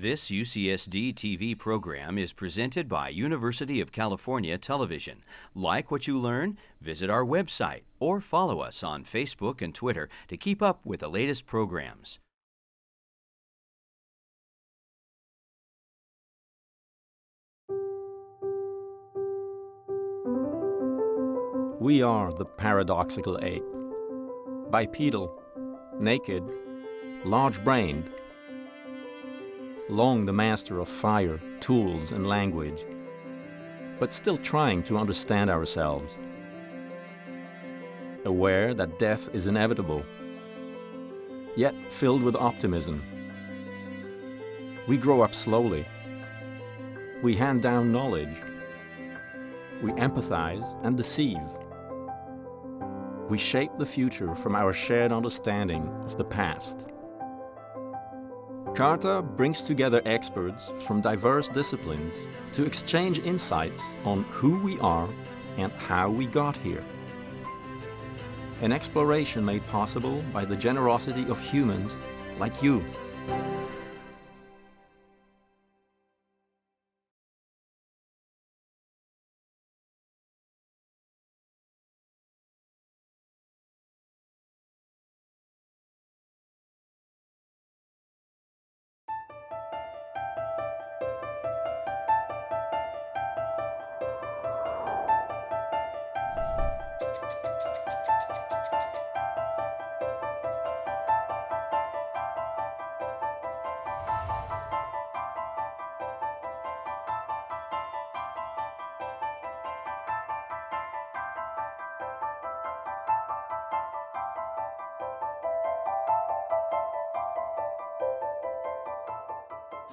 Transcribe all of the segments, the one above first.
This UCSD TV program is presented by University of California Television. Like what you learn? Visit our website or follow us on Facebook and Twitter to keep up with the latest programs. We are the paradoxical ape, bipedal, naked, large-brained, long the master of fire, tools, and language, but still trying to understand ourselves, aware that death is inevitable, yet filled with optimism. We grow up slowly. We hand down knowledge. We empathize and deceive. We shape the future from our shared understanding of the past. CARTA brings together experts from diverse disciplines to exchange insights on who we are and how we got here. An exploration made possible by the generosity of humans like you.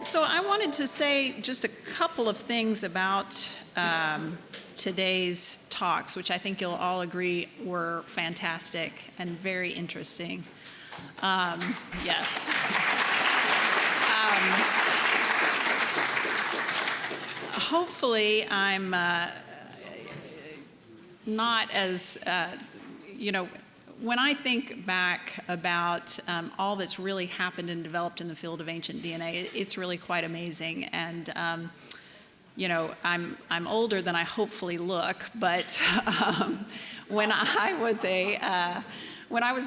So I wanted to say just a couple of things about today's talks, which I think you'll all agree were fantastic and very interesting. Yes. Hopefully I'm not as, when I think back about all that's really happened and developed in the field of ancient DNA, it's really quite amazing. And I'm older than I hopefully look, but when I was a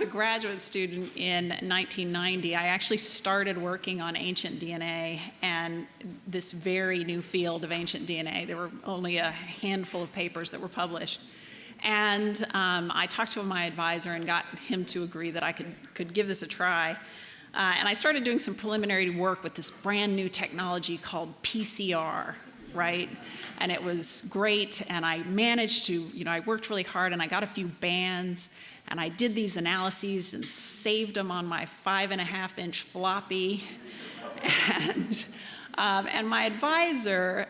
graduate student in 1990, I actually started working on ancient DNA and this very new field of ancient DNA. There were only a handful of papers that were published. And I talked to my advisor and got him to agree that I could give this a try. And I started doing some preliminary work with this brand new technology called PCR, right? And it was great, and I managed to, I worked really hard, and I got a few bands, and I did these analyses and saved them on my 5.5-inch floppy. And my advisor,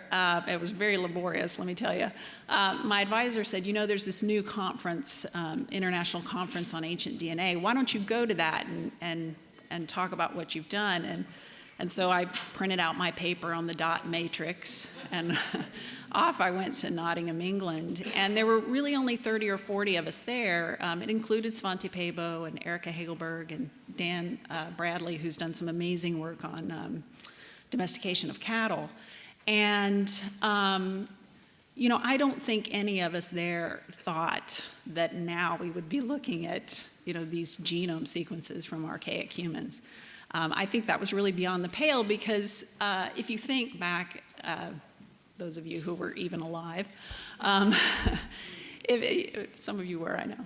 it was very laborious, let me tell you. My advisor said, there's this new conference, international conference on ancient DNA. Why don't you go to that and talk about what you've done? And so I printed out my paper on the dot matrix, and off I went to Nottingham, England. And there were really only 30 or 40 of us there. It included Svante Pääbo and Erica Hagelberg and Dan Bradley, who's done some amazing work on domestication of cattle. And, I don't think any of us there thought that now we would be looking at, these genome sequences from archaic humans. I think that was really beyond the pale because if you think back, those of you who were even alive, some of you were, I know.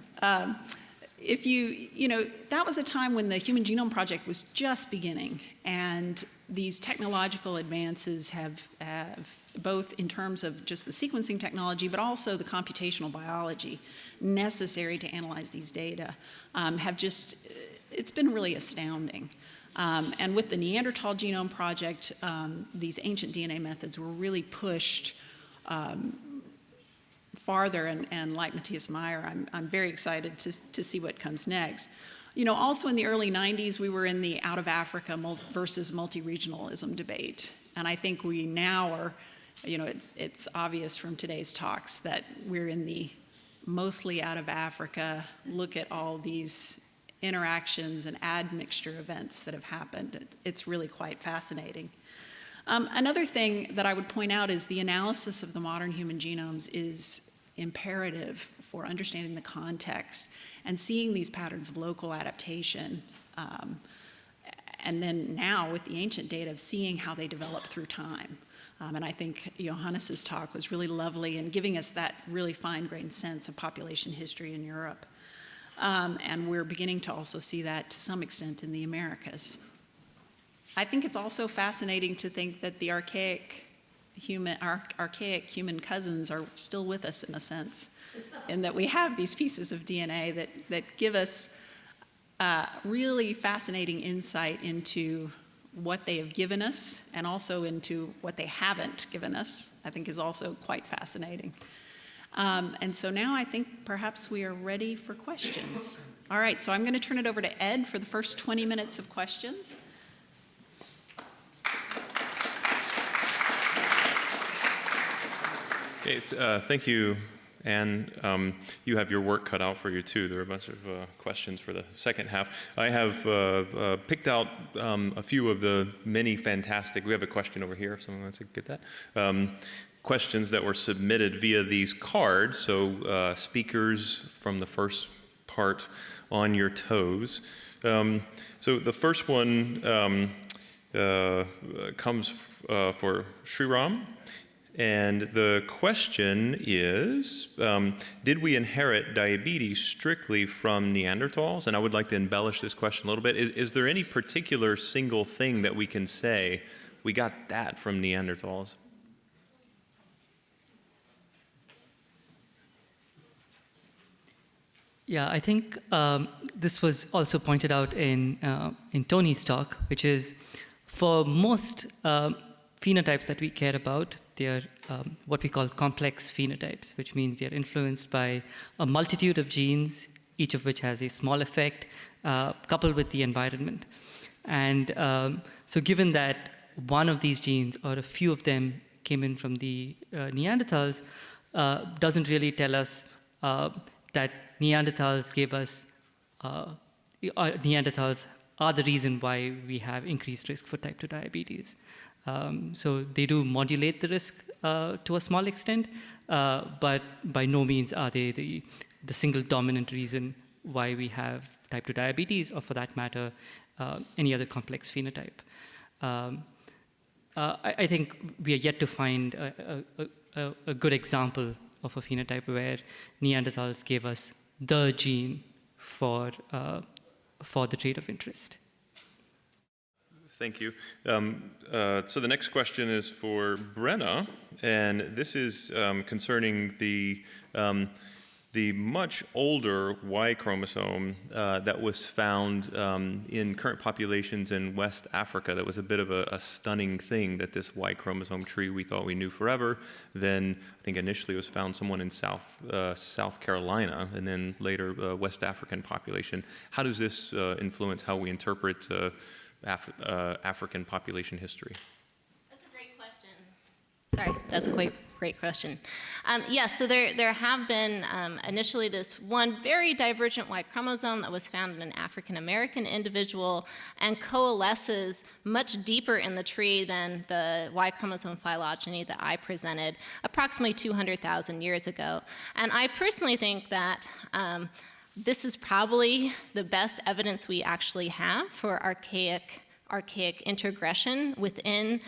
That was a time when the Human Genome Project was just beginning, and these technological advances have both in terms of just the sequencing technology, but also the computational biology necessary to analyze these data, it's been really astounding. And with the Neanderthal Genome Project, these ancient DNA methods were really pushed farther, and like Matthias Meyer, I'm very excited to see what comes next. Also in the early 90s, we were in the out of Africa versus multi-regionalism debate. And I think we now are, it's obvious from today's talks that we're in the mostly out of Africa, look at all these interactions and admixture events that have happened. It's really quite fascinating. Another thing that I would point out is the analysis of the modern human genomes is imperative for understanding the context and seeing these patterns of local adaptation. And then now with the ancient data of seeing how they develop through time. And I think Johannes's talk was really lovely in giving us that really fine-grained sense of population history in Europe. And we're beginning to also see that to some extent in the Americas. I think it's also fascinating to think that the archaic human cousins are still with us in a sense, in that we have these pieces of DNA that give us really fascinating insight into what they have given us and also into what they haven't given us, I think is also quite fascinating. And so now I think perhaps we are ready for questions. All right, so I'm going to turn it over to Ed for the first 20 minutes of questions. Okay, thank you, Anne. You have your work cut out for you, too. There are a bunch of questions for the second half. I have picked out a few of the many fantastic, we have a question over here if someone wants to get that, questions that were submitted via these cards. So speakers from the first part on your toes. So the first one comes for Sriram. And the question is, did we inherit diabetes strictly from Neanderthals? And I would like to embellish this question a little bit. Is there any particular single thing that we can say, we got that from Neanderthals? Yeah, I think this was also pointed out in Tony's talk, which is for most phenotypes that we care about, they are what we call complex phenotypes, which means they are influenced by a multitude of genes, each of which has a small effect, coupled with the environment. And so given that one of these genes, or a few of them, came in from the Neanderthals, doesn't really tell us that Neanderthals gave us, Neanderthals are the reason why we have increased risk for type 2 diabetes. So they do modulate the risk to a small extent, but by no means are they the single dominant reason why we have type 2 diabetes, or for that matter, any other complex phenotype. I think we are yet to find a good example of a phenotype where Neanderthals gave us the gene for the trait of interest. Thank you. So the next question is for Brenna, and this is concerning the much older Y chromosome that was found in current populations in West Africa. That was a bit of a stunning thing, that this Y chromosome tree we thought we knew forever. Then I think initially it was found someone in South Carolina, and then later West African population. How does this influence how we interpret African population history? That's a great question. Sorry, that's a great question. Yes, so there have been initially this one very divergent Y chromosome that was found in an African American individual and coalesces much deeper in the tree than the Y chromosome phylogeny that I presented approximately 200,000 years ago. And I personally think that this is probably the best evidence we actually have for archaic introgression within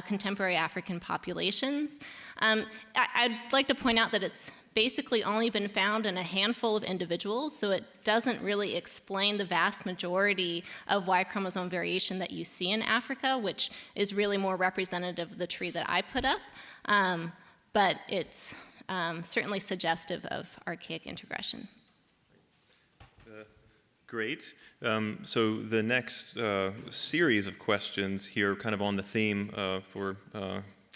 contemporary African populations. I'd like to point out that it's basically only been found in a handful of individuals, so it doesn't really explain the vast majority of Y chromosome variation that you see in Africa, which is really more representative of the tree that I put up. But it's certainly suggestive of archaic introgression. Great. So the next series of questions here, kind of on the theme for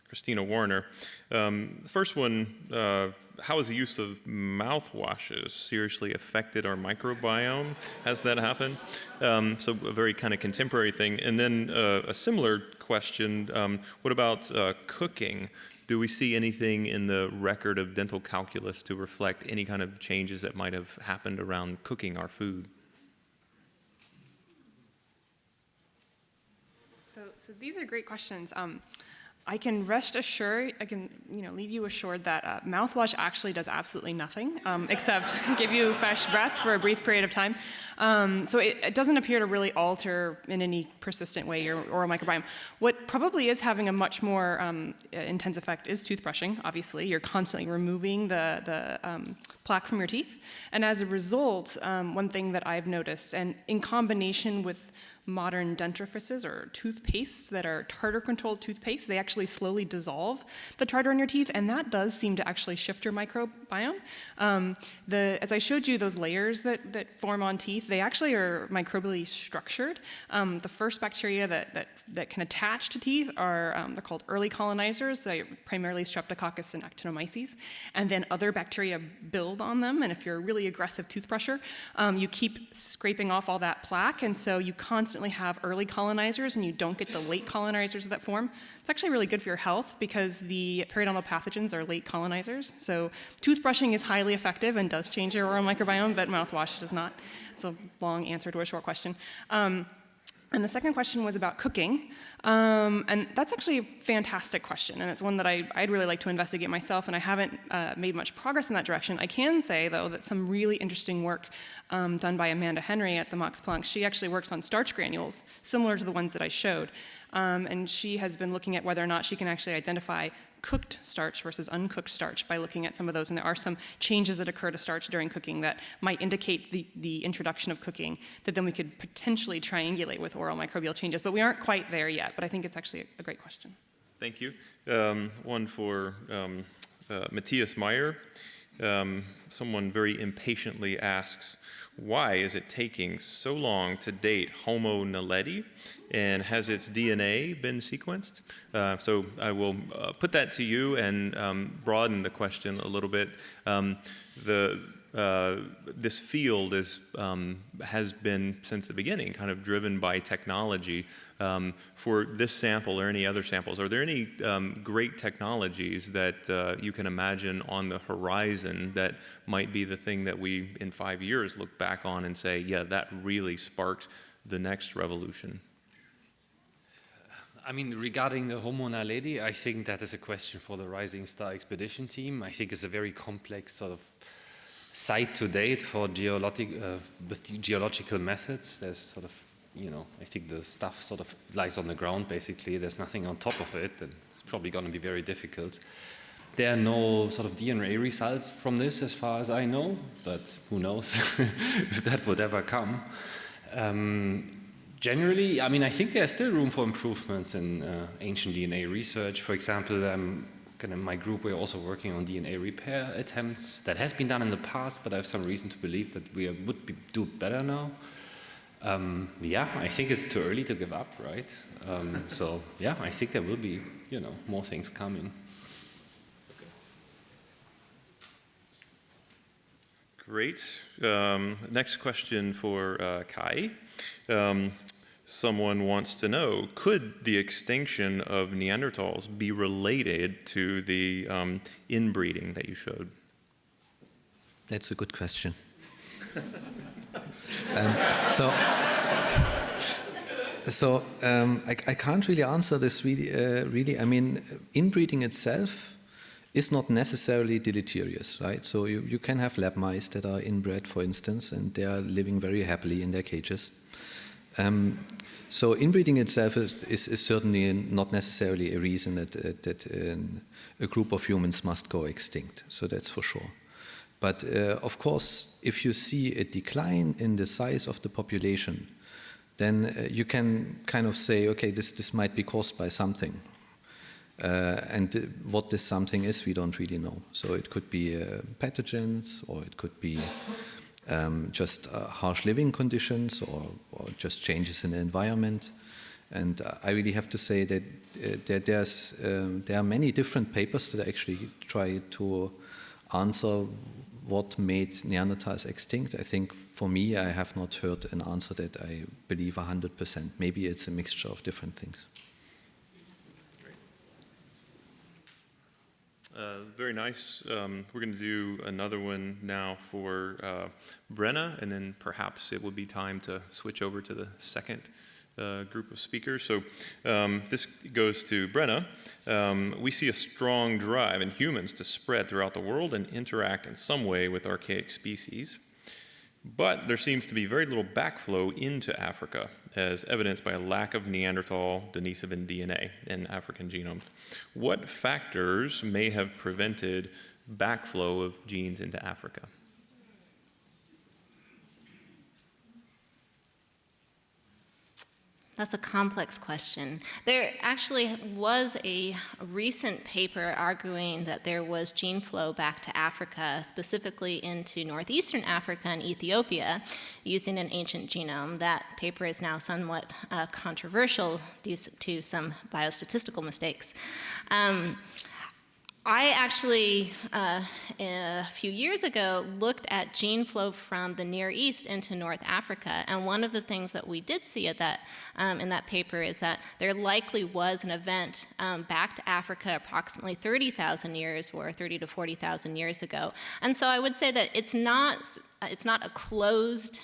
Christina Warner. The first one, how has the use of mouthwashes seriously affected our microbiome? Has that happened? So a very kind of contemporary thing. And then a similar question, what about cooking? Do we see anything in the record of dental calculus to reflect any kind of changes that might have happened around cooking our food? So these are great questions. I can rest assured, I can leave you assured that mouthwash actually does absolutely nothing except give you fresh breath for a brief period of time. So it doesn't appear to really alter in any persistent way your oral microbiome. What probably is having a much more intense effect is toothbrushing, obviously. You're constantly removing the plaque from your teeth. And as a result, one thing that I've noticed, and in combination with modern dentifrices or toothpastes that are tartar-controlled toothpaste, they actually slowly dissolve the tartar in your teeth, and that does seem to actually shift your microbiome. As I showed you, those layers that form on teeth, they actually are microbially structured. The first bacteria that can attach to teeth are, they're called early colonizers, they're primarily Streptococcus and Actinomyces, and then other bacteria build on them, and if you're a really aggressive toothbrusher, you keep scraping off all that plaque, and so you constantly have early colonizers and you don't get the late colonizers that form. It's actually really good for your health because the periodontal pathogens are late colonizers. So toothbrushing is highly effective and does change your oral microbiome, but mouthwash does not. It's a long answer to a short question. And the second question was about cooking. And that's actually a fantastic question, and it's one that I'd really like to investigate myself, and I haven't made much progress in that direction. I can say, though, that some really interesting work done by Amanda Henry at the Max Planck, she actually works on starch granules, similar to the ones that I showed. And she has been looking at whether or not she can actually identify cooked starch versus uncooked starch by looking at some of those, and there are some changes that occur to starch during cooking that might indicate the introduction of cooking that then we could potentially triangulate with oral microbial changes, but we aren't quite there yet, but I think it's actually a great question. Thank you. One for Matthias Meyer. Someone very impatiently asks, why is it taking so long to date Homo naledi, and has its DNA been sequenced? So I will put that to you and broaden the question a little bit. This field has been, since the beginning, kind of driven by technology. For this sample or any other samples, are there any great technologies that you can imagine on the horizon that might be the thing that we, in 5 years, look back on and say, yeah, that really sparked the next revolution? I mean, regarding the Homo naledi, I think that is a question for the Rising Star expedition team. I think it's a very complex sort of site to date for with geological methods. There's sort of, I think the stuff sort of lies on the ground, basically. There's nothing on top of it, and it's probably going to be very difficult. There are no sort of DNA results from this, as far as I know, but who knows if that would ever come. Generally, I mean, I think there's still room for improvements in ancient DNA research. For example, in my group, we're also working on DNA repair attempts. That has been done in the past, but I have some reason to believe that we would do better now. Yeah, I think it's too early to give up, right? So yeah, I think there will be, more things coming. Great. Next question for Kai. Someone wants to know, could the extinction of Neanderthals be related to the inbreeding that you showed? That's a good question. I can't really answer this really. I mean, inbreeding itself is not necessarily deleterious, right? So you can have lab mice that are inbred, for instance, and they are living very happily in their cages. So inbreeding itself is certainly not necessarily a reason that a group of humans must go extinct. So that's for sure. But of course, if you see a decline in the size of the population, then you can kind of say, okay, this might be caused by something. And what this something is, we don't really know. So it could be pathogens, or it could be just harsh living conditions, or just changes in the environment. And I really have to say that there are many different papers that actually try to answer what made Neanderthals extinct. I think for me, I have not heard an answer that I believe 100%. Maybe it's a mixture of different things. Very nice. We're going to do another one now for Brenna, and then perhaps it will be time to switch over to the second group of speakers. So this goes to Brenna. We see a strong drive in humans to spread throughout the world and interact in some way with archaic species. But there seems to be very little backflow into Africa, as evidenced by a lack of Neanderthal Denisovan DNA in African genomes. What factors may have prevented backflow of genes into Africa? That's a complex question. There actually was a recent paper arguing that there was gene flow back to Africa, specifically into northeastern Africa and Ethiopia, using an ancient genome. That paper is now somewhat controversial due to some biostatistical mistakes. I actually, a few years ago, looked at gene flow from the Near East into North Africa, and one of the things that we did see at that, in that paper is that there likely was an event back to Africa approximately 30,000 years or 30 to 40,000 years ago. And so I would say that it's not a closed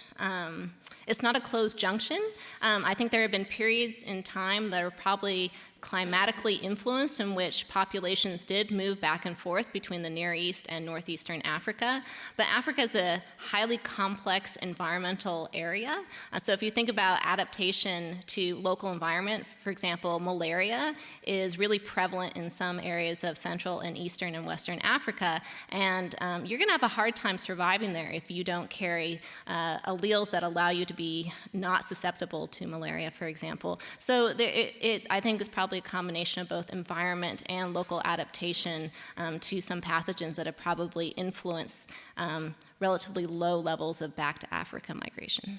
junction. I think there have been periods in time that are probably climatically influenced in which populations did move back and forth between the Near East and northeastern Africa. But Africa is a highly complex environmental area. So if you think about adaptation to local environment, for example, malaria is really prevalent in some areas of Central and Eastern and Western Africa. And you're going to have a hard time surviving there if you don't carry alleles that allow you to be not susceptible to malaria, for example. So I think it's probably a combination of both environment and local adaptation to some pathogens that have probably influenced relatively low levels of back to Africa migration.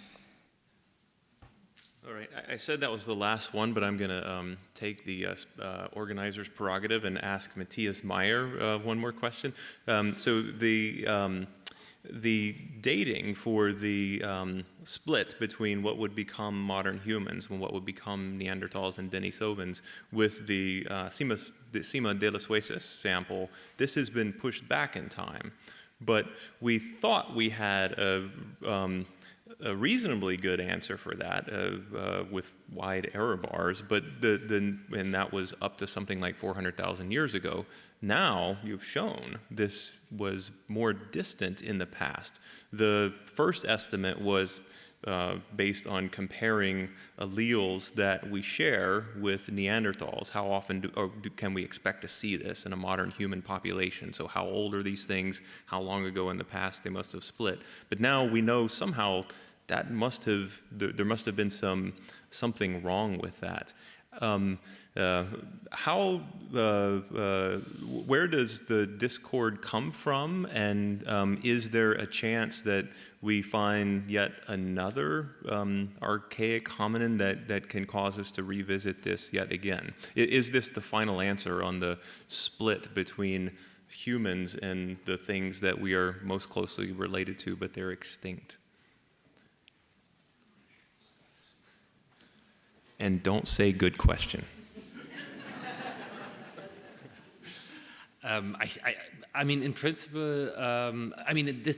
All right, I said that was the last one, but I'm going to take the organizer's prerogative and ask Matthias Meyer one more question. So the dating for the split between what would become modern humans and what would become Neanderthals and Denisovans with the Cima de los Huesos sample, this has been pushed back in time. But we thought we had a reasonably good answer for that with wide error bars, but and that was up to something like 400,000 years ago. Now you've shown this was more distant in the past. The first estimate was based on comparing alleles that we share with Neanderthals. How often can we expect to see this in a modern human population? So how old are these things? How long ago in the past they must have split? But now we know somehow that there must have been something wrong with that. Where does the discord come from, and is there a chance that we find yet another archaic hominin that can cause us to revisit this yet again? Is this the final answer on the split between humans and the things that we are most closely related to, but they're extinct? And don't say good question. I mean, in principle,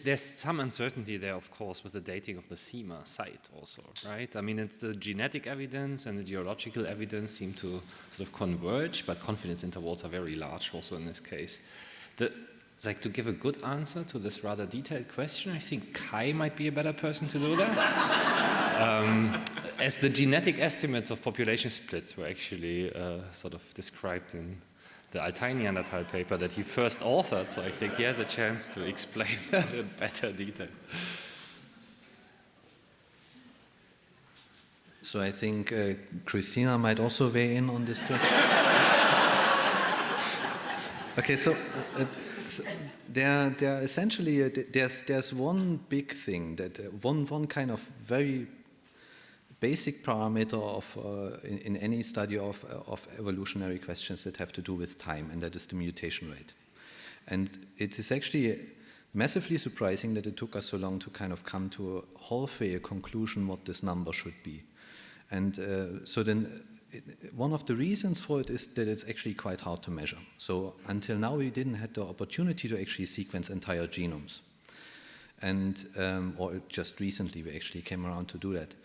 there's some uncertainty there, of course, with the dating of the Cima site also, right? I mean, it's the genetic evidence and the geological evidence seem to sort of converge, but confidence intervals are very large also in this case. To give a good answer to this rather detailed question, I think Kai might be a better person to do that. As the genetic estimates of population splits were actually sort of described in the Altai Neanderthal paper that he first authored, so I think he has a chance to explain that in better detail. So I think Christina might also weigh in on this question. Okay, so there essentially there's one big thing that one kind of very basic parameter of in any study of evolutionary questions that have to do with time, and that is the mutation rate. And it is actually massively surprising that it took us so long to kind of come to a halfway a conclusion what this number should be. And so then one of the reasons for it is that it's actually quite hard to measure. So until now we didn't have the opportunity to actually sequence entire genomes. And or just recently we actually came around to do that.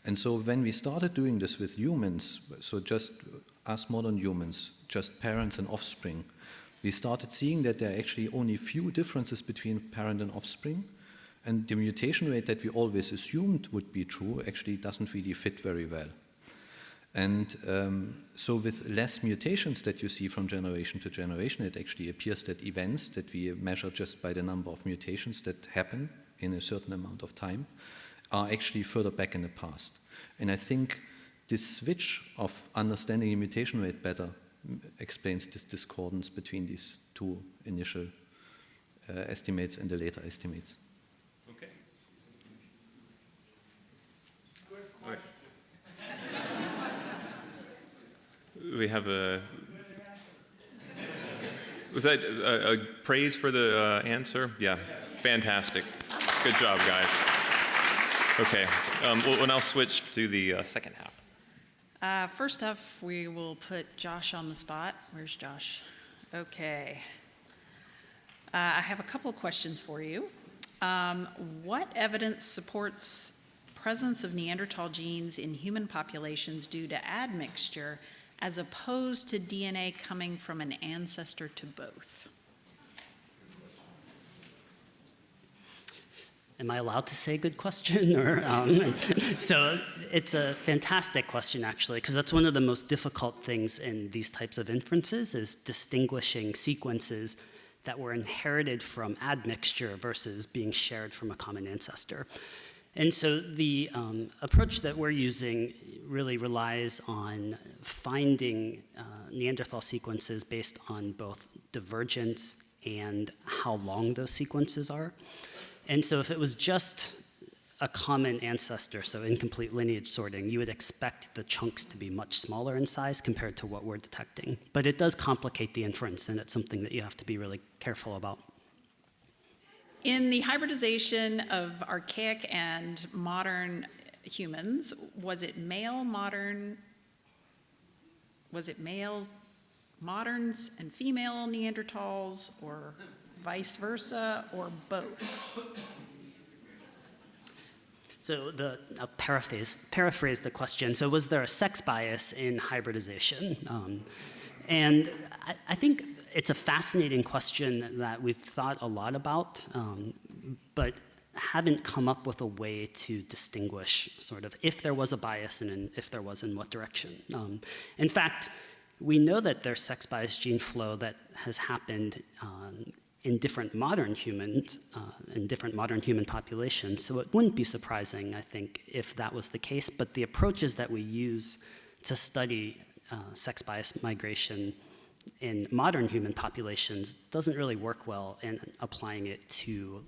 And so when we started doing this with humans, so just us modern humans, just parents and offspring, we started seeing that there are actually only few differences between parent and offspring, and the mutation rate that we always assumed would be true actually doesn't really fit very well. And so with less mutations that you see from generation to generation, it actually appears that events that we measure just by the number of mutations that happen in a certain amount of time are actually further back in the past. And I think this switch of understanding the mutation rate better explains this discordance between these two initial estimates and the later estimates. Okay. We have a... Was that a praise for the answer? Yeah, fantastic. Good job, guys. Okay, we'll now switch to the second half. First off, we will put Josh on the spot. Where's Josh? Okay. I have a couple of questions for you. What evidence supports presence of Neanderthal genes in human populations due to admixture as opposed to DNA coming from an ancestor to both? Am I allowed to say good question? Or, so it's a fantastic question, actually, because that's one of the most difficult things in these types of inferences is distinguishing sequences that were inherited from admixture versus being shared from a common ancestor. And so the approach that we're using really relies on finding Neanderthal sequences based on both divergence and how long those sequences are. And so if it was just a common ancestor, so incomplete lineage sorting, you would expect the chunks to be much smaller in size compared to what we're detecting. But it does complicate the inference, and it's something that you have to be really careful about. In the hybridization of archaic and modern humans, was it male moderns and female Neanderthals, or vice versa, or both? So I'll paraphrase the question. So was there a sex bias in hybridization? And I think it's a fascinating question that we've thought a lot about, but haven't come up with a way to distinguish sort of if there was a bias and if there was, in what direction. In fact, we know that there's sex bias gene flow that has happened in different modern humans, in different modern human populations. So it wouldn't be surprising, I think, if that was the case. But the approaches that we use to study sex bias migration in modern human populations doesn't really work well in applying it to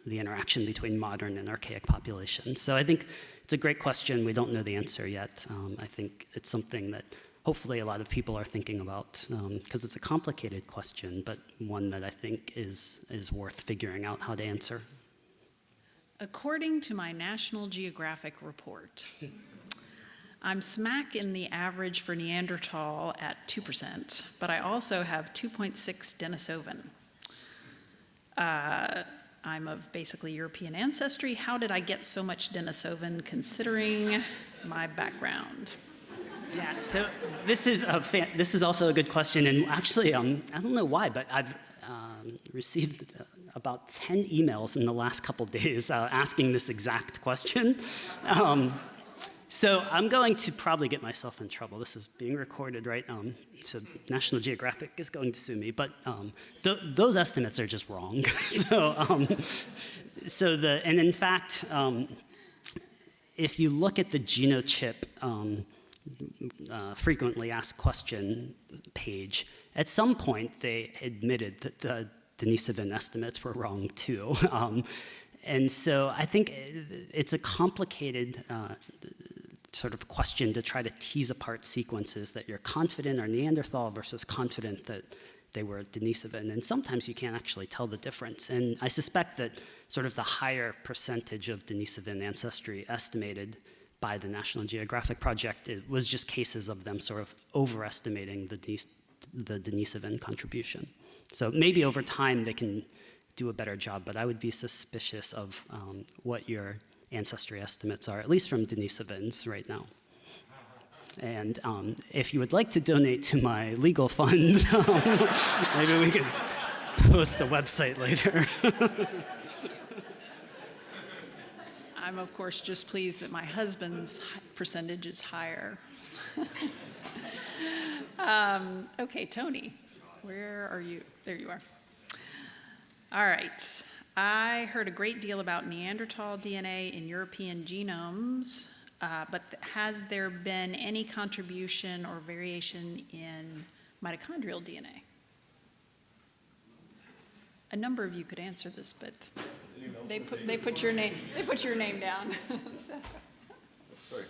the interaction between modern and archaic populations. So I think it's a great question. We don't know the answer yet. I think it's something that hopefully a lot of people are thinking about, because it's a complicated question, but one that I think is worth figuring out how to answer. According to my National Geographic report, I'm smack in the average for Neanderthal at 2%, but I also have 2.6 Denisovan. I'm of basically European ancestry. How did I get so much Denisovan considering my background? Yeah, so this is also a good question, and actually, I don't know why, but I've received about 10 emails in the last couple days asking this exact question. So I'm going to probably get myself in trouble. This is being recorded, right? So National Geographic is going to sue me, but those estimates are just wrong. And in fact, if you look at the genochip frequently asked question page, at some point they admitted that the Denisovan estimates were wrong too. And so I think it's a complicated sort of question to try to tease apart sequences that you're confident are Neanderthal versus confident that they were Denisovan. And sometimes you can't actually tell the difference. And I suspect that sort of the higher percentage of Denisovan ancestry estimated by the National Geographic Project, it was just cases of them sort of overestimating the Denisovan contribution. So maybe over time they can do a better job, but I would be suspicious of what you're ancestry estimates are, at least from Denisovans right now. And if you would like to donate to my legal fund, maybe we could post a website later. I'm, of course, just pleased that my husband's percentage is higher. Okay, Tony, where are you? There you are. All right. I heard a great deal about Neanderthal DNA in European genomes, but has there been any contribution or variation in mitochondrial DNA? A number of you could answer this, but they put your name down. Sorry.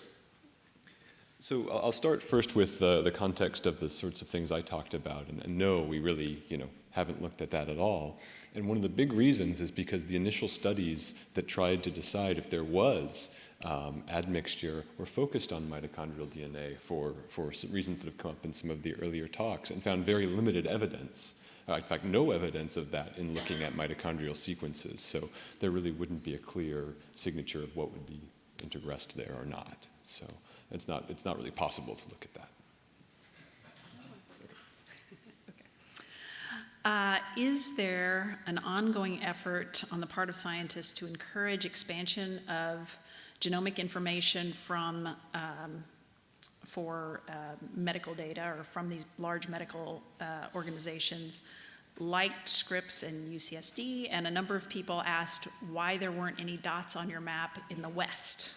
So I'll start first with the context of the sorts of things I talked about, and no, we really, haven't looked at that at all. And one of the big reasons is because the initial studies that tried to decide if there was admixture were focused on mitochondrial DNA for reasons that have come up in some of the earlier talks, and found very limited evidence. In fact, no evidence of that in looking at mitochondrial sequences. So there really wouldn't be a clear signature of what would be integressed there or not. So it's not really possible to look at that. Is there an ongoing effort on the part of scientists to encourage expansion of genomic information for medical data or from these large medical organizations like Scripps and UCSD? And a number of people asked why there weren't any dots on your map in the West.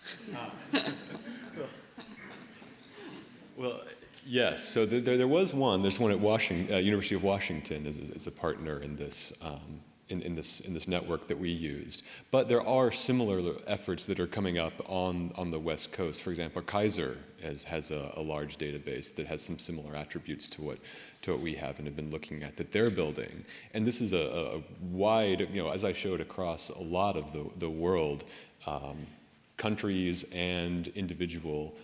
Well, yes. So there was one. There's one at University of Washington as a partner in this in this network that we used. But there are similar efforts that are coming up on the West Coast. For example, Kaiser has a large database that has some similar attributes to what we have and have been looking at that they're building. And this is a wide, as I showed across a lot of the world, countries and individual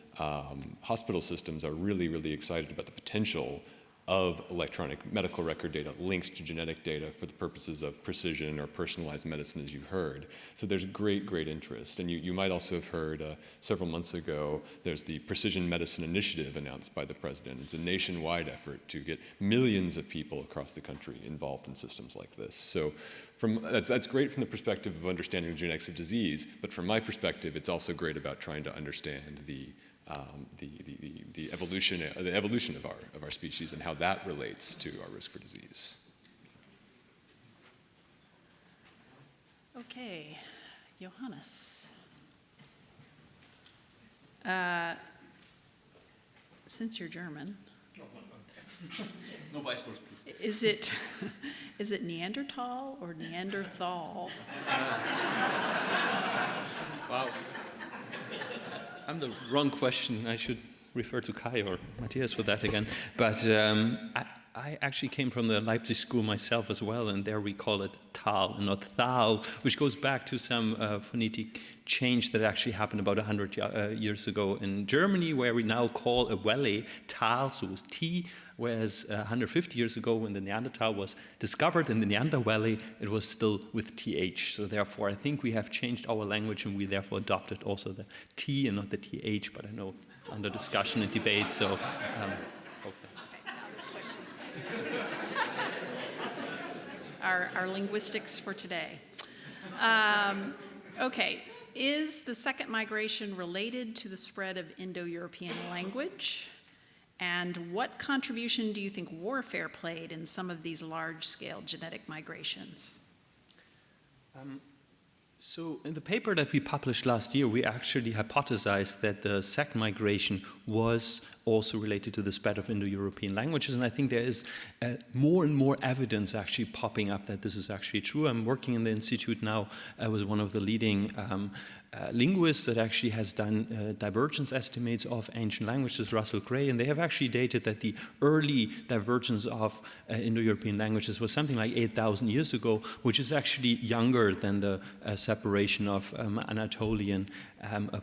hospital systems are really, really excited about the potential of electronic medical record data linked to genetic data for the purposes of precision or personalized medicine, as you've heard. So there's great, great interest. And you might also have heard several months ago, there's the Precision Medicine Initiative announced by the president. It's a nationwide effort to get millions of people across the country involved in systems like this. So that's great from the perspective of understanding the genetics of disease, but from my perspective, it's also great about trying to understand the evolution of our species and how that relates to our risk for disease. Okay, Johannes. Since you're German. No vice versa, please. Is it Neanderthal or Neanderthal? Wow. I'm the wrong question. I should refer to Kai or Matthias for that again. But I actually came from the Leipzig school myself as well, and there we call it Tal and not Thal, which goes back to some phonetic change that actually happened about 100 years ago in Germany, where we now call a valley Tal, so it's T, whereas 150 years ago when the Neanderthal was discovered in the Neander Valley, it was still with TH. So therefore, I think we have changed our language and we therefore adopted also the T and not the TH, but I know it's under discussion and debate, so hope that's... Our linguistics for today. Okay, is the second migration related to the spread of Indo-European language? And what contribution do you think warfare played in some of these large-scale genetic migrations? So in the paper that we published last year, we actually hypothesized that the second migration was also related to the spread of Indo-European languages, and I think there is more and more evidence actually popping up that this is actually true. I'm working in the institute now with one of the leading linguists that actually has done divergence estimates of ancient languages, Russell Gray, and they have actually dated that the early divergence of Indo-European languages was something like 8,000 years ago, which is actually younger than the separation of Anatolian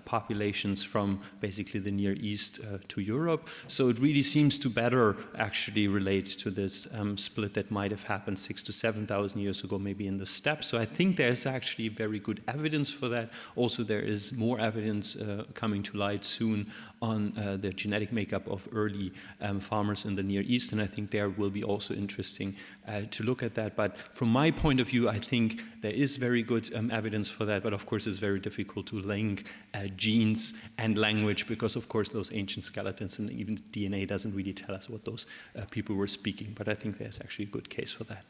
populations from basically the Near East to Europe. So it really seems to better actually relate to this split that might have happened 6,000 to 7,000 years ago, maybe in the steppes. So I think there's actually very good evidence for that. Also, there is more evidence coming to light soon on the genetic makeup of early farmers in the Near East, and I think there will be also interesting to look at that. But from my point of view, I think there is very good evidence for that, but of course it's very difficult to link genes and language, because of course those ancient skeletons and even DNA doesn't really tell us what those people were speaking, but I think there's actually a good case for that.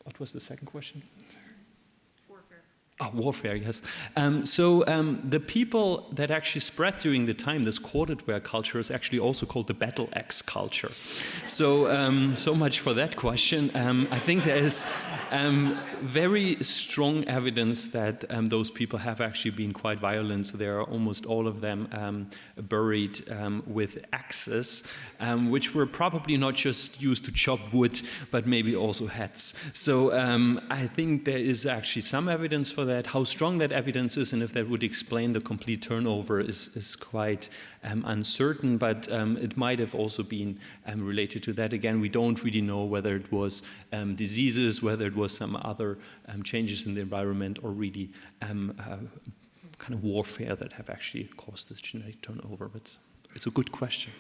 What was the second question? Oh, warfare, yes. The people that actually spread during the time, this corded ware culture, is actually also called the battle axe culture. So much for that question. I think there is very strong evidence that those people have actually been quite violent. So there are almost all of them buried with axes, which were probably not just used to chop wood, but maybe also heads. So I think there is actually some evidence for that. How strong that evidence is and if that would explain the complete turnover is quite uncertain, but it might have also been related to that. Again, we don't really know whether it was diseases, whether it was some other changes in the environment, or really kind of warfare that have actually caused this genetic turnover. But it's a good question.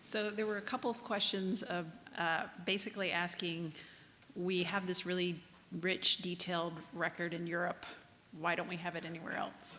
So there were a couple of questions of basically asking, we have this really rich, detailed record in Europe. Why don't we have it anywhere else?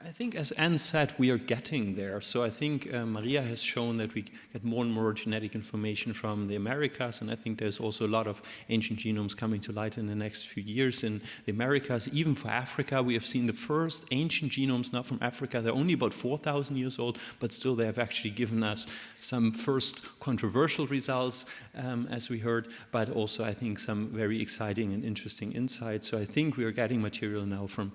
I think, as Anne said, we are getting there. So I think Maria has shown that we get more and more genetic information from the Americas, and I think there's also a lot of ancient genomes coming to light in the next few years in the Americas. Even for Africa, we have seen the first ancient genomes now from Africa. They're only about 4,000 years old, but still they have actually given us some first controversial results, as we heard, but also I think some very exciting and interesting insights. So I think we are getting material now from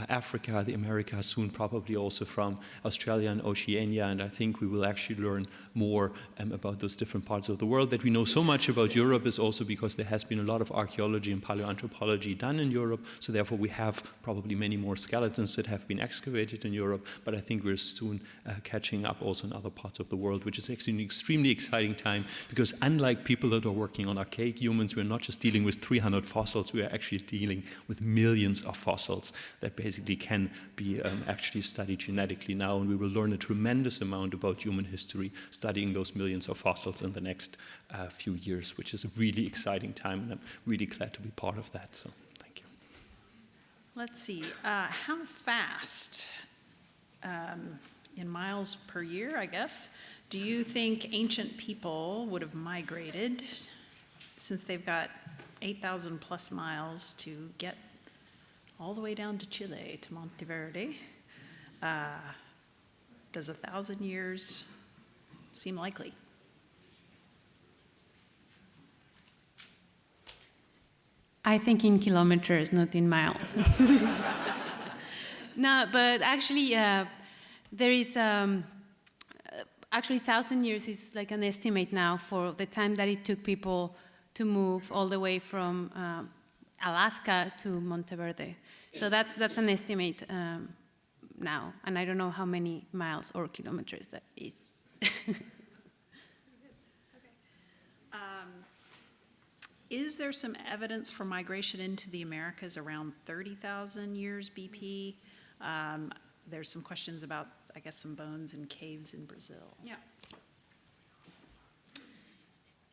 Africa, the Americas, soon probably also from Australia and Oceania, and I think we will actually learn more about those different parts of the world. That we know so much about Europe is also because there has been a lot of archaeology and paleoanthropology done in Europe, so therefore we have probably many more skeletons that have been excavated in Europe, but I think we're soon catching up also in other parts of the world, which is actually an extremely exciting time, because unlike people that are working on archaic humans, we're not just dealing with 300 fossils, we are actually dealing with millions of fossils that basically can be actually studied genetically now, and we will learn a tremendous amount about human history studying those millions of fossils in the next few years, which is a really exciting time, and I'm really glad to be part of that. So thank you. Let's see, how fast, in miles per year, I guess, do you think ancient people would have migrated, since they've got 8,000 plus miles to get all the way down to Chile, to Monteverde? Does 1,000 years seem likely? I think in kilometers, not in miles. No, but actually, there is actually 1,000 years is like an estimate now for the time that it took people to move all the way from Alaska to Monteverde. So that's an estimate now, and I don't know how many miles or kilometers that is. Is there some evidence for migration into the Americas around 30,000 years BP? There's some questions about, I guess, some bones in caves in Brazil. Yeah.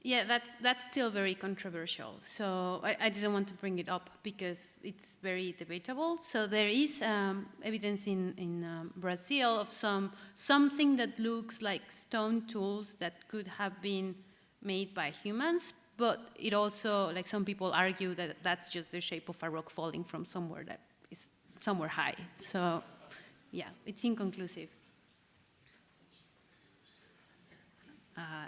Yeah, that's still very controversial. So I didn't want to bring it up because it's very debatable. So there is evidence in Brazil of something that looks like stone tools that could have been made by humans, but it also, like some people argue that that's just the shape of a rock falling from somewhere that is somewhere high. So yeah, it's inconclusive.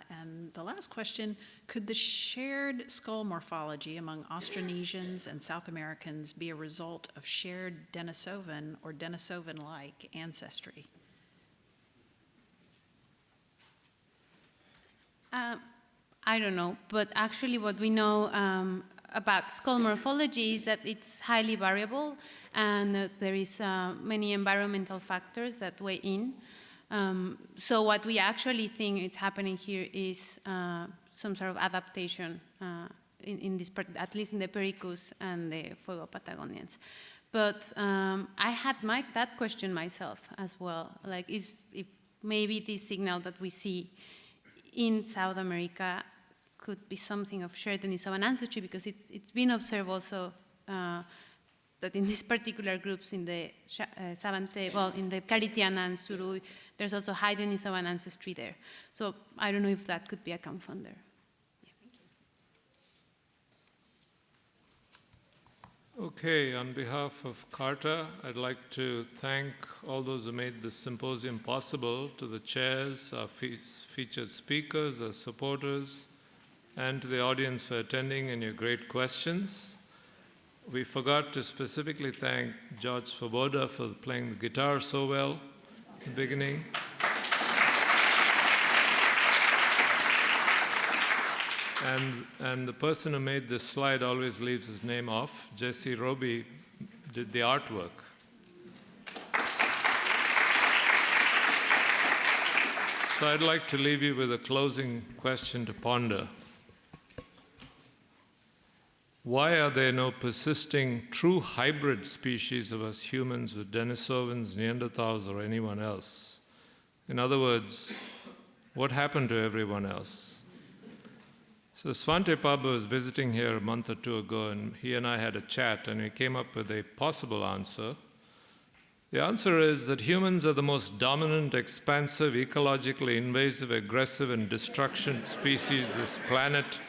And the last question, could the shared skull morphology among Austronesians and South Americans be a result of shared Denisovan or Denisovan-like ancestry? I don't know, but actually what we know about skull morphology is that it's highly variable, and there is many environmental factors that weigh in. So what we actually think is happening here is some sort of adaptation in this, at least in the Pericus and the Fuego Patagonians. But I had that question myself as well, like if maybe this signal that we see in South America could be something of shared Denisovan ancestry, because it's been observed also that in these particular groups in the Savante, well, in the Caritiana and Suru, there's also high Denisovan ancestry there. So I don't know if that could be a confounder. Okay, on behalf of CARTA, I'd like to thank all those who made this symposium possible, to the chairs, our featured speakers, our supporters, and to the audience for attending and your great questions. We forgot to specifically thank George Svoboda for playing the guitar so well in the beginning. And the person who made this slide always leaves his name off. Jesse Roby did the artwork. So I'd like to leave you with a closing question to ponder. Why are there no persisting true hybrid species of us humans with Denisovans, Neanderthals, or anyone else? In other words, what happened to everyone else? So Svante Pablo was visiting here a month or two ago, and he and I had a chat, and we came up with a possible answer. The answer is that humans are the most dominant, expansive, ecologically invasive, aggressive, and destruction species this planet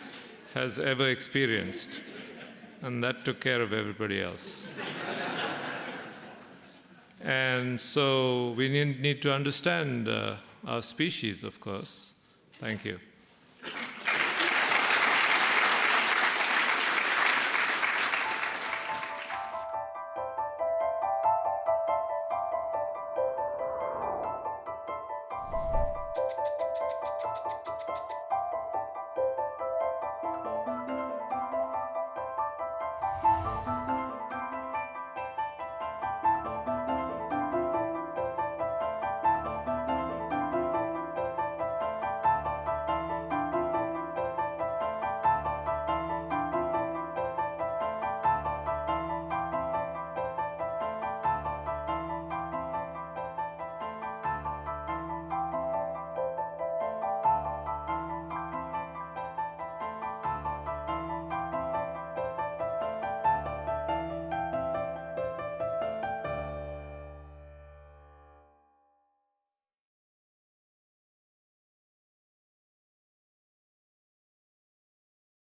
has ever experienced. And that took care of everybody else. And so we need to understand our species, of course. Thank you.